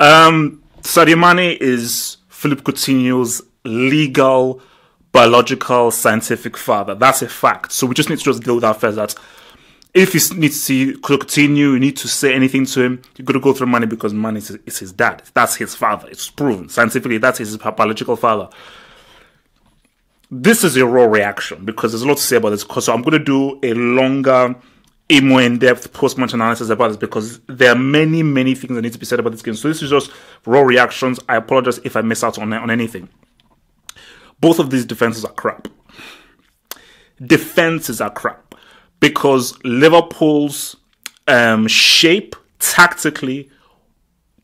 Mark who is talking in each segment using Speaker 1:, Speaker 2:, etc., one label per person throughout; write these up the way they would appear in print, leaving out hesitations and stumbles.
Speaker 1: Sadio Mane is Philippe Coutinho's legal, biological, scientific father. That's a fact. So we just need to just deal with that first. That if you need to see Coutinho, you need to say anything to him, you've got to go through Mane because Mane is his dad. That's his father. It's proven. Scientifically, that's his biological father. This is a raw reaction because there's a lot to say about this. So I'm going to do a longer, a more in-depth post-match analysis about this because there are many, many things that need to be said about this game. So this is just raw reactions. I apologize if I miss out on anything. Both of these defenses are crap. Defenses are crap because Liverpool's shape tactically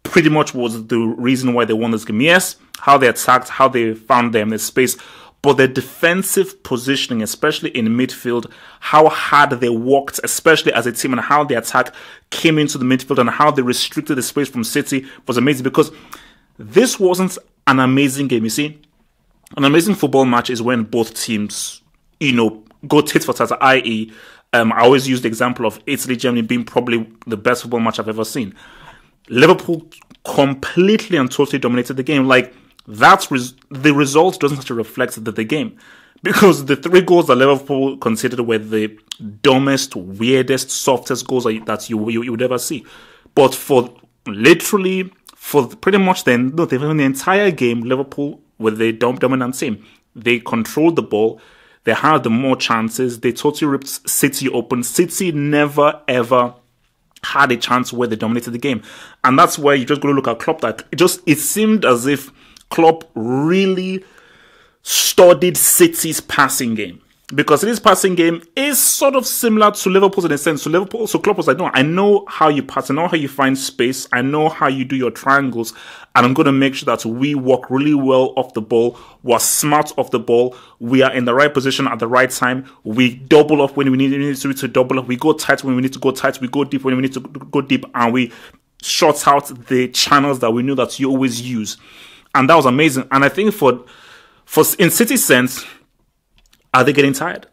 Speaker 1: pretty much was the reason why they won this game. Yes, how they attacked, how they found them in space, but their defensive positioning, especially in midfield, how hard they worked, especially as a team, and how the attack came into the midfield and how they restricted the space from City was amazing because this wasn't an amazing game. You see, an amazing football match is when both teams, go tit for tat, i.e., I always use the example of Italy-Germany being probably the best football match I've ever seen. Liverpool completely and totally dominated the game. Like, the result doesn't actually reflect the game. Because the 3 goals that Liverpool conceded were the dumbest, weirdest, softest goals that you would ever see. But for pretty much the entire game, Liverpool were the dominant team. They controlled the ball. They had the more chances. They totally ripped City open. City never, ever had a chance where they dominated the game. And that's why you just got to look at Klopp. It seemed as if Klopp really studied City's passing game. Because City's passing game is sort of similar to Liverpool's in a sense. So Klopp was like, no, I know how you pass, I know how you find space, I know how you do your triangles, and I'm going to make sure that we work really well off the ball, we're smart off the ball, we are in the right position at the right time, we double up when we need to double up, we go tight when we need to go tight, we go deep when we need to go deep, and we short out the channels that we know that you always use. And that was amazing. And I think for in City's sense, are they getting tired?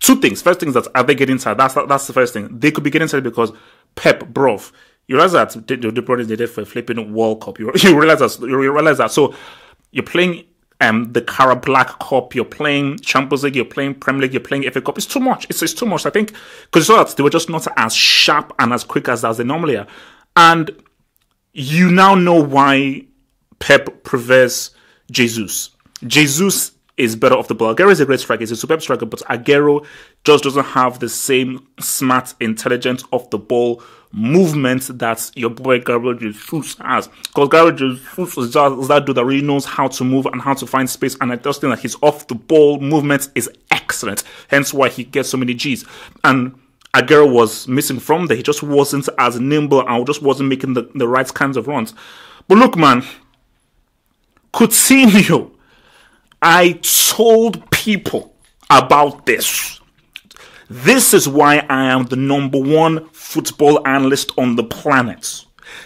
Speaker 1: 2 things. First thing is that are they getting tired? That's the first thing. They could be getting tired because Pep, bruv, you realize that the brothers they did for a flipping World Cup. You realize that. So you're playing the Cara Black Cup, you're playing Champions League, you're playing Premier League, you're playing FA Cup. It's too much. It's too much. I think because you saw that they were just not as sharp and as quick as they normally are. And you now know why Pep prefers Jesus. Jesus is better off the ball. Aguero is a great striker. He's a superb striker, but Aguero just doesn't have the same smart, intelligent off the ball movement that your boy Gabriel Jesus has. Because Gabriel Jesus is that dude that really knows how to move and how to find space, and I just think that his off the ball movement is excellent. Hence why he gets so many G's. And Aguero was missing from there. He just wasn't as nimble and just wasn't making the right kinds of runs. But look, man, Coutinho, I told people about this. This is why I am the #1 football analyst on the planet.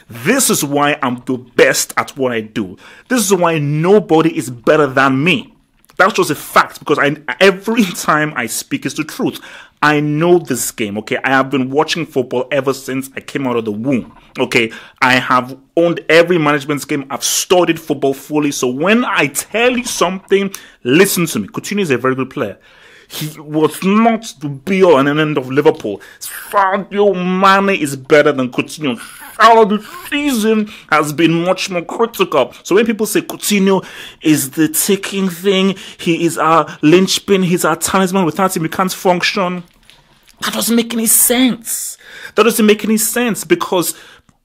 Speaker 1: This is why I'm the best at what I do. This is why nobody is better than me. That's just a fact because every time I speak is the truth. I know this game, okay? I have been watching football ever since I came out of the womb, okay? I have owned every management game. I've studied football fully. So when I tell you something, listen to me. Coutinho is a very good player. He was not the be-all and end of Liverpool. Sadio Mane is better than Coutinho. The season has been much more critical. So when people say Coutinho is the ticking thing, he is our linchpin, he's our talisman, without him we can't function, that doesn't make any sense. That doesn't make any sense because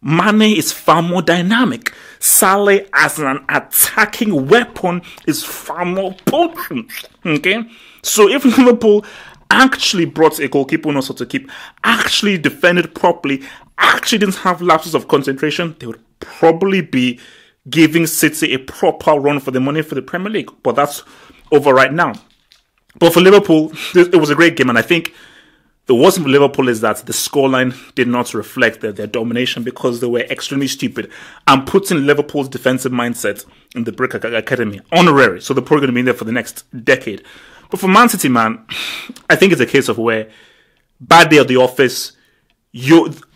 Speaker 1: Mane is far more dynamic. Salah as an attacking weapon is far more potent. Okay? So if Liverpool actually brought a goalkeeper who knows how to keep, actually defended properly, actually didn't have lapses of concentration, they would probably be giving City a proper run for the money for the Premier League. But that's over right now. But for Liverpool, it was a great game, and I think the worst for Liverpool is that the scoreline did not reflect their domination because they were extremely stupid. I'm putting Liverpool's defensive mindset in the Brick Academy, honorary, so they're probably going to be in there for the next decade. But for Man City, man, I think it's a case of where bad day at the office,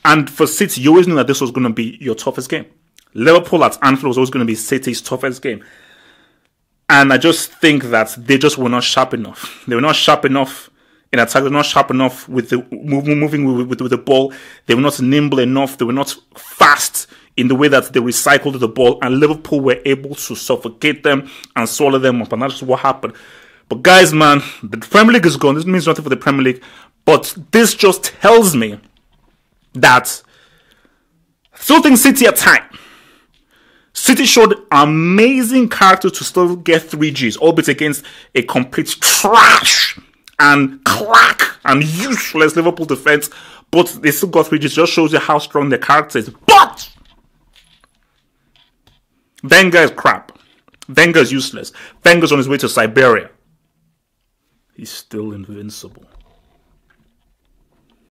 Speaker 1: and for City, you always knew that this was going to be your toughest game. Liverpool at Anfield was always going to be City's toughest game. And I just think that they just were not sharp enough. They were not sharp enough in attack. They were not sharp enough with the moving with the ball. They were not nimble enough. They were not fast in the way that they recycled the ball. And Liverpool were able to suffocate them and swallow them up. And that's what happened. But guys, man, the Premier League is gone. This means nothing for the Premier League. But this just tells me that I still think City at time. City showed amazing character to still get 3Gs, albeit against a complete trash and crack and useless Liverpool defense. But they still got 3Gs. Just shows you how strong their character is. But Wenger is crap. Wenger is useless. Wenger's on his way to Siberia. He's still invincible.